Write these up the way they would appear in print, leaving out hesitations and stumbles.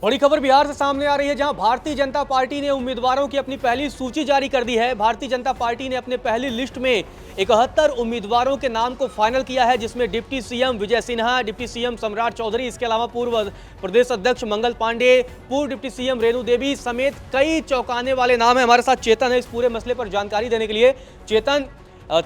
बड़ी खबर बिहार से सामने आ रही है, जहां भारतीय जनता पार्टी ने उम्मीदवारों की अपनी पहली सूची जारी कर दी है। भारतीय जनता पार्टी ने अपने पहली लिस्ट में 71 उम्मीदवारों के नाम को फाइनल किया है, जिसमें deputy CM Vijay Sinha, deputy CM सम्राट चौधरी, इसके अलावा पूर्व प्रदेश अध्यक्ष मंगल पांडे, पूर्व डिप्टी सीएम रेणु देवी समेत कई चौंकाने वाले नाम है। हमारे साथ चेतन है इस पूरे मसले पर जानकारी देने के लिए। चेतन,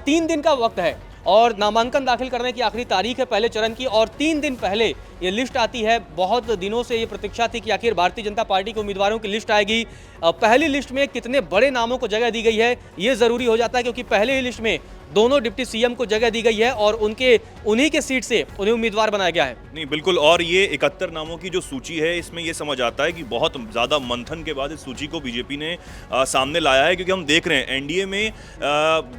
3 दिन का वक्त है और नामांकन दाखिल करने की आखिरी तारीख है पहले चरण की, और 3 दिन पहले ये लिस्ट आती है। बहुत दिनों से ये प्रतीक्षा थी कि आखिर भारतीय जनता पार्टी के उम्मीदवारों की लिस्ट आएगी। पहली लिस्ट में कितने बड़े नामों को जगह दी गई है ये जरूरी हो जाता है, क्योंकि पहले ही लिस्ट में दोनों डिप्टी सीएम को जगह दी गई है और उन्हीं के सीट से उन्हें उम्मीदवार बनाया गया है। नहीं, बिल्कुल। और ये 71 नामों की जो सूची है, इसमें ये समझ आता है कि बहुत ज़्यादा मंथन के बाद इस सूची को बीजेपी ने सामने लाया है, क्योंकि हम देख रहे हैं एनडीए में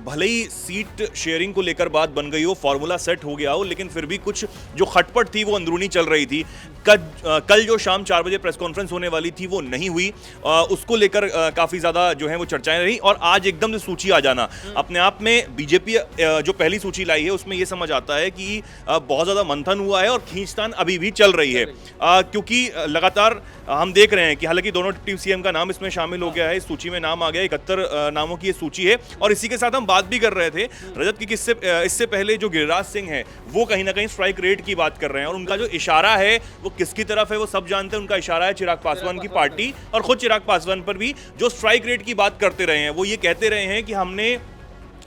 भले ही सीट शेयरिंग को लेकर बात बन गई हो, फॉर्मूला सेट हो गया हो, लेकिन फिर भी कुछ जो खटपट थी वो अंदरूनी चल रही थी। कल जो शाम 4 बजे प्रेस कॉन्फ्रेंस होने वाली थी वो नहीं हुई, उसको लेकर काफ़ी ज़्यादा जो है वो चर्चाएं रही, और आज एकदम से सूची आ जाना अपने आप में बीजेपी जो पहली सूची लाई है उसमें ये समझ आता है कि बहुत ज़्यादा मंथन हुआ है और खींचतान अभी भी चल रही है, क्योंकि लगातार हम देख रहे हैं कि हालांकि दोनों डिप्टी सीएम का नाम इसमें शामिल हो गया है, इस सूची में नाम आ गया। 71 नामों की ये सूची है। और इसी के साथ हम बात भी कर रहे थे रजत की, इससे पहले जो गिरिराज सिंह है वो कहीं ना कहीं स्ट्राइक रेट की बात कर रहे हैं, और उनका जो इशारा है वो किसकी तरफ है वो सब जानते हैं। उनका इशारा है चिराग पासवान की पार्टी, और खुद चिराग पासवान पर भी जो स्ट्राइक रेट की बात करते रहे हैं वो ये कहते रहे हैं कि हमने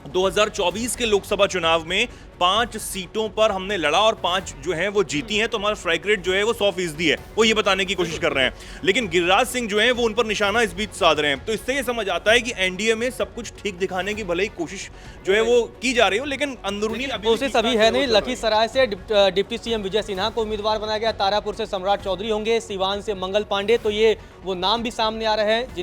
2024 के लोकसभा चुनाव में 5 सीटों पर हमने लड़ा और 5 जो हैं वो जीती हैं, तो हमारा स्ट्राइक रेट जो है वो 100% है, वो ये बताने की कोशिश कर रहे हैं। लेकिन गिरिराज सिंह जो है वो उन पर निशाना इस बीच साध रहे हैं। तो इससे ये समझ आता है कि एनडीए में सब कुछ ठीक दिखाने की भले ही कोशिश जो है वो की जा रही हो, लेकिन अंदरूनी कोशिश अभी है नहीं। लखीसराय से डिप्टी सीएम विजय सिन्हा को उम्मीदवार बनाया गया, तारापुर से सम्राट चौधरी होंगे, सीवान से मंगल पांडे। तो ये वो नाम भी सामने आ रहे हैं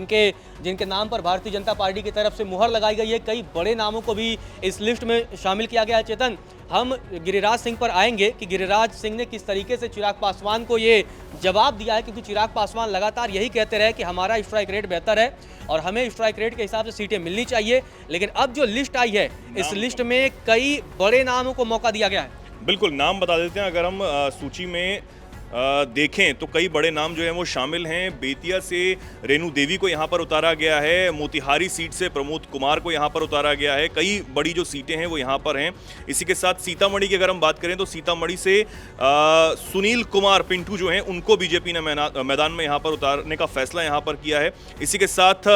जिनके नाम पर भारतीय जनता पार्टी की तरफ से मुहर लगाई गई है। कई बड़े नामों को भी इस लिस्ट में शामिल किया गया है। चेतन, हम गिरिराज सिंह पर आएंगे कि गिरिराज सिंह ने किस तरीके से चिराग पासवान को ये जवाब दिया है, क्योंकि चिराग पासवान लगातार यही कहते रहे कि हमारा स्ट्राइक रेट बेहतर है और हमें स्ट्राइक रेट के हिसाब से सीटें मिलनी चाहिए। लेकिन अब जो लिस्ट आई है, इस लिस्ट में कई बड़े नामों को मौका दिया गया है। बिल्कुल, नाम बता देते हैं। अगर हम सूची में देखें तो कई बड़े नाम जो हैं वो शामिल हैं। बेतिया से रेणु देवी को यहाँ पर उतारा गया है, मोतिहारी सीट से प्रमोद कुमार को यहाँ पर उतारा गया है। कई बड़ी जो सीटें हैं वो यहाँ पर हैं। इसी के साथ सीतामढ़ी की अगर हम बात करें तो सीतामढ़ी से सुनील कुमार पिंटू जो हैं उनको बीजेपी ने मैदान में यहाँ पर उतारने का फैसला यहाँ पर किया है। इसी के साथ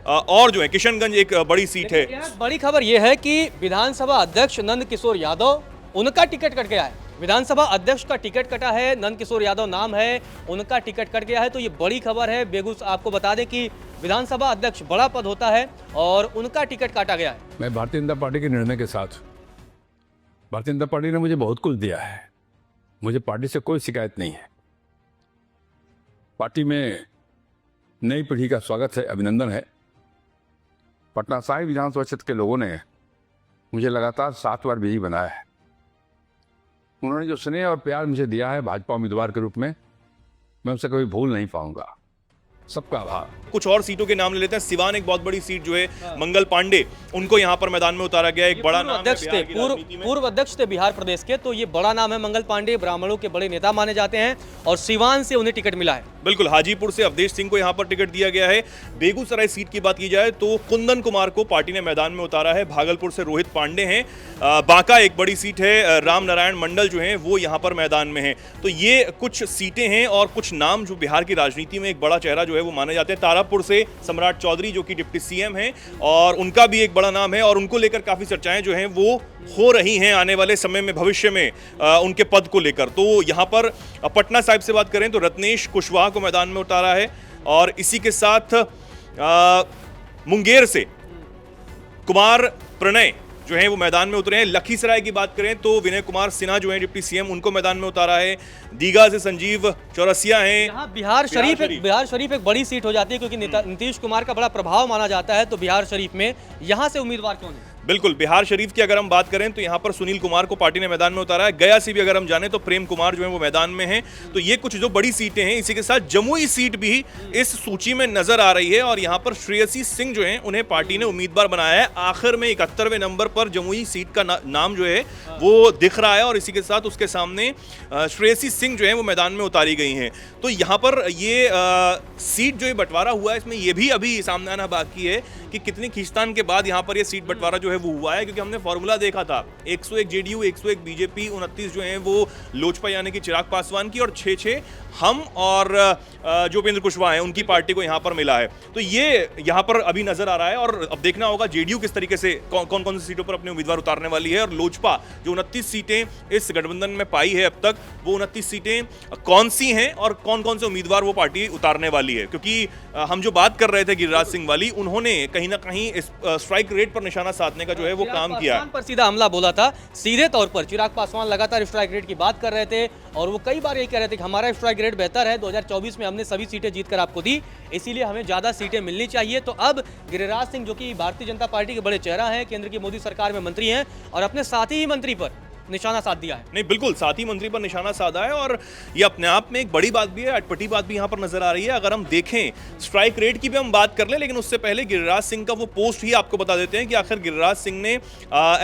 और जो है किशनगंज एक बड़ी सीट है। बड़ी खबर यह है कि विधानसभा अध्यक्ष नंद किशोर यादव, उनका टिकट कट गया है। विधानसभा अध्यक्ष का टिकट कटा है, नंद किशोर यादव नाम है, उनका टिकट कट गया है। तो ये बड़ी खबर है। आपको बता दें कि विधानसभा अध्यक्ष बड़ा पद होता है और उनका टिकट काटा गया है। मैं भारतीय जनता पार्टी के निर्णय के साथ, भारतीय जनता पार्टी ने मुझे बहुत कुछ दिया है, मुझे पार्टी से कोई शिकायत नहीं है। पार्टी में नई पीढ़ी का स्वागत है, अभिनंदन है। पटना साहिब विधानसभा क्षेत्र के लोगों ने मुझे लगातार 7 बार विजयी बनाया है। उन्होंने जो स्नेह और प्यार मुझे दिया है भाजपा उम्मीदवार के रूप में, मैं उसे कभी भूल नहीं पाऊंगा। सबका आभार। कुछ और सीटों के नाम ले लेते हैं। सिवान एक बहुत बड़ी सीट जो है, मंगल पांडे, उनको यहाँ पर मैदान में उतारा गया। एक बड़ा नाम अध्यक्ष थे, पूर्व अध्यक्ष थे बिहार प्रदेश के, तो ये बड़ा नाम है मंगल पांडे, ब्राह्मणों के बड़े नेता माने जाते हैं, और सिवान से उन्हें टिकट मिला है। बिल्कुल, हाजीपुर से अवधेश सिंह को यहाँ पर टिकट दिया गया है। बेगूसराय सीट की बात की जाए तो कुंदन कुमार को पार्टी ने मैदान में उतारा है। भागलपुर से रोहित पांडे हैं। बांका एक बड़ी सीट है, राम नारायण मंडल जो हैं वो यहाँ पर मैदान में हैं। तो ये कुछ सीटें हैं और कुछ नाम जो बिहार की राजनीति में एक बड़ा चेहरा जो है वो माने जाते हैं। तारापुर से सम्राट चौधरी जो कि डिप्टी सीएम हैं, और उनका भी एक बड़ा नाम है, और उनको लेकर काफी चर्चाएं जो हैं वो हो रही हैं आने वाले समय में, भविष्य में उनके पद को लेकर। तो यहाँ पर पटना साहिब से बात करें तो रत्नेश कुशवाहा को मैदान में उतारा है, और इसी के साथ मुंगेर से कुमार प्रणय जो है वो मैदान में उतरे हैं। लखीसराय की बात करें तो विनय कुमार सिन्हा जो है डिप्टी सीएम, उनको मैदान में उतारा है। दीघा से संजीव चौरसिया हैं। यहाँ बिहार शरीफ एक बड़ी सीट हो जाती है, क्योंकि नीतीश कुमार का बड़ा प्रभाव माना जाता है। तो बिहार शरीफ में यहाँ से उम्मीदवार कौन है? बिल्कुल, बिहार शरीफ की अगर हम बात करें तो यहाँ पर सुनील कुमार को पार्टी ने मैदान में उतारा है। गया से भी अगर हम जाने तो प्रेम कुमार जो है वो मैदान में हैं। तो ये कुछ जो बड़ी सीटें हैं, इसी के साथ जमुई सीट भी इस सूची में नजर आ रही है और यहाँ पर श्रेयसी सिंह जो हैं उन्हें पार्टी ने उम्मीदवार बनाया है। आखिर में 71वें नंबर पर जमुई सीट का नाम जो है वो दिख रहा है और इसी के साथ उसके सामने श्रेयसी सिंह जो है वो मैदान में उतारी गई हैं। तो यहाँ पर ये सीट जो है बंटवारा हुआ है, इसमें ये भी अभी सामने आना बाकी है कि कितनी खींचतान के बाद यहाँ पर ये सीट बंटवारा जो है वो हुआ है, क्योंकि हमने फॉर्मूला देखा था 101 जेडीयू, 101 बीजेपी, 29 जो हैं वो लोजपा यानी कि चिराग पासवान की और 6-6 हम और जो उपेंद्र कुशवाहा हैं उनकी पार्टी को यहाँ पर मिला है। तो ये यहाँ पर अभी नजर आ रहा है और अब देखना होगा जेडीयू किस तरीके से कौन कौन सी सीटों पर अपने उम्मीदवार उतारने वाली है और लोजपा जो 29 सीटें इस गठबंधन में पाई है अब तक, वो 29 सीटें कौन सी हैं और कौन कौन से उम्मीदवार वो पार्टी उतारने वाली है। क्योंकि हम जो बात कर रहे थे गिरिराज सिंह वाली, उन्होंने कहीं ना कहीं इस स्ट्राइक रेट पर निशाना साधने का जो है वो काम किया है। पर सीधा हमला बोला था, सीधे तौर पर चिराग पासवान लगातार स्ट्राइक रेट की बात कर रहे थे और वो कई बार ये कह रहे थे कि हमारा स्ट्राइक रेट बेहतर है, 2024 में हमने सभी सीटें जीतकर आपको दी, इसीलिए हमें ज्यादा सीटें मिलनी चाहिए। तो अब गिरिराज सिंह जो कि भारतीय जनता पार्टी के बड़े चेहरा हैं, केंद्र की मोदी सरकार में मंत्री हैं और अपने साथी ही मंत्री पर निशाना साध दिया है। नहीं, बिल्कुल साथी मंत्री पर निशाना साधा है और ये अपने आप में एक बड़ी बात भी है, अटपटी बात भी यहाँ पर नजर आ रही है। अगर हम देखें स्ट्राइक रेट की भी हम बात कर लें, लेकिन उससे पहले गिरिराज सिंह का वो पोस्ट ही आपको बता देते हैं कि आखिर गिरिराज सिंह ने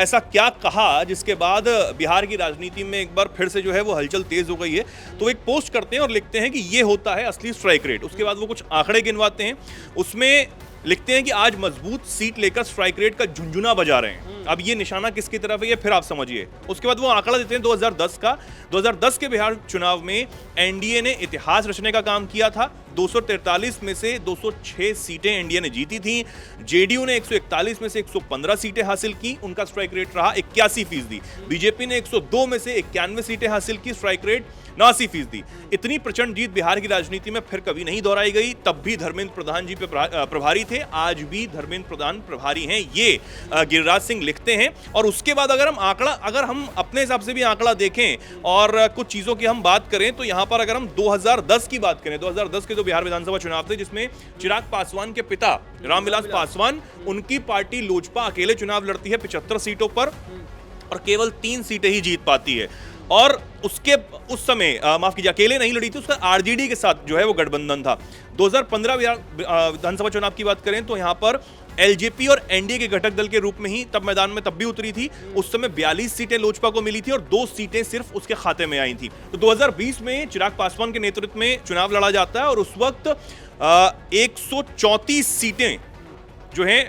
ऐसा क्या कहा जिसके बाद बिहार की राजनीति में एक बार फिर से जो है वो हलचल तेज हो गई है। तो एक पोस्ट करते हैं और लिखते हैं कि ये होता है असली स्ट्राइक रेट। उसके बाद वो कुछ आंकड़े गिनवाते हैं, उसमें लिखते हैं कि आज मजबूत सीट लेकर स्ट्राइक रेट का झुंझुना बजा रहे हैं। अब ये निशाना किसकी तरफ है ये फिर आप समझिए। उसके बाद वो आंकड़ा देते हैं 2010 का। 2010 के बिहार चुनाव में एनडीए ने इतिहास रचने का काम किया था। 243 में से 206 सीटें एनडीए ने जीती थी। जेडीयू ने 141 में से 115 सीटें हासिल की, उनका स्ट्राइक रेट रहा 81%। बीजेपी ने 102 में से 91 सीटें हासिल की, स्ट्राइक रेट 89%। इतनी प्रचंड जीत बिहार की राजनीति में फिर कभी नहीं दोहराई गई। तब भी धर्मेंद्र प्रधान जी पे प्रभारी थे, आज भी धर्मेंद्र प्रधान प्रभारी हैं, ये गिरिराज सिंह लिखते हैं। और उसके बाद अगर हम अपने हिसाब से भी आंकड़ा देखें और कुछ चीजों की हम बात करें तो यहां पर अगर हम 2010 की बात करें, 2010 के जो बिहार विधानसभा चुनाव थे जिसमें चिराग पासवान के पिता रामविलास पासवान, उनकी पार्टी लोजपा अकेले चुनाव लड़ती है 75 सीटों पर और केवल 3 सीटें ही जीत पाती है। और उसके उस समय माफ कीजिए अकेले नहीं लड़ी थी, उसका आरजेडी के साथ जो है वो गठबंधन था। 2015 विधानसभा चुनाव की बात करें तो यहां पर एलजेपी और एनडीए के घटक दल के रूप में ही तब मैदान में तब भी उतरी थी। उस समय 42 सीटें लोजपा को मिली थी और 2 सीटें सिर्फ उसके खाते में आई थी। तो 2020 में चिराग पासवान के नेतृत्व में चुनाव लड़ा जाता है और उस वक्त 134 सीटें जो हैं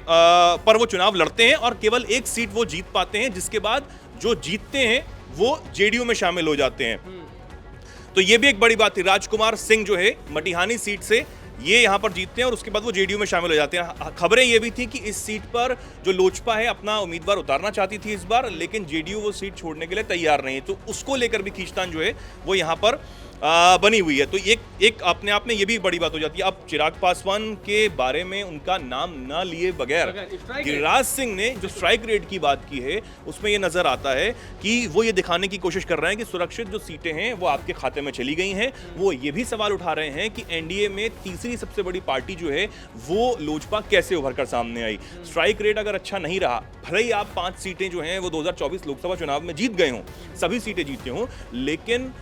पर वो चुनाव लड़ते हैं और केवल 1 सीट वो जीत पाते हैं, जिसके बाद जो जीतते हैं वो जेडीयू में शामिल हो जाते हैं। तो ये भी एक बड़ी बात थी। राजकुमार सिंह जो है मटिहानी सीट से ये यहां पर जीतते हैं और उसके बाद वो जेडीयू में शामिल हो जाते हैं। खबरें ये भी थी कि इस सीट पर जो लोजपा है अपना उम्मीदवार उतारना चाहती थी इस बार, लेकिन जेडीयू वो सीट छोड़ने के लिए तैयार नहीं है। तो उसको लेकर भी खींचतान जो है वो यहां पर बनी हुई है। तो एक अपने आप में ये भी बड़ी बात हो जाती है। अब चिराग पासवान के बारे में उनका नाम ना लिए बगैर गिरिराज सिंह ने जो स्ट्राइक रेट की बात की है उसमें ये नजर आता है कि वो ये दिखाने की कोशिश कर रहे हैं कि सुरक्षित जो सीटें हैं वो आपके खाते में चली गई हैं। वो ये भी सवाल उठा रहे हैं कि एनडीए में तीसरी सबसे बड़ी पार्टी जो है वो लोजपा कैसे उभर कर सामने आई। स्ट्राइक रेट अगर अच्छा नहीं रहा, भले ही आप 5 सीटें जो हैं वो 2024 लोकसभा चुनाव में जीत गए हों, सभी सीटें जीते हों, लेकिन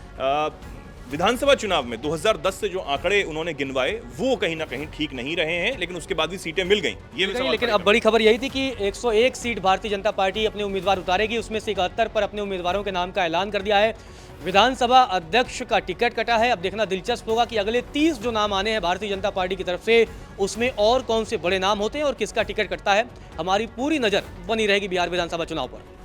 विधानसभा चुनाव में 2010 से जो आंकड़े उन्होंने गिनवाए वो कहीं ना कहीं ठीक नहीं रहे हैं, लेकिन उसके बाद भी सीटें मिल गई। ये भी लेकिन अब बड़ी खबर यही थी कि 101 सीट भारतीय जनता पार्टी अपने उम्मीदवार उतारेगी, उसमें से 71 पर अपने उम्मीदवारों के नाम का ऐलान कर दिया है। विधानसभा अध्यक्ष का टिकट कटा है। अब देखना दिलचस्प होगा कि अगले 30 जो नाम आने हैं भारतीय जनता पार्टी की तरफ से, उसमें और कौन से बड़े नाम होते हैं और किसका टिकट कटता है। हमारी पूरी नजर बनी रहेगी बिहार विधानसभा चुनाव पर।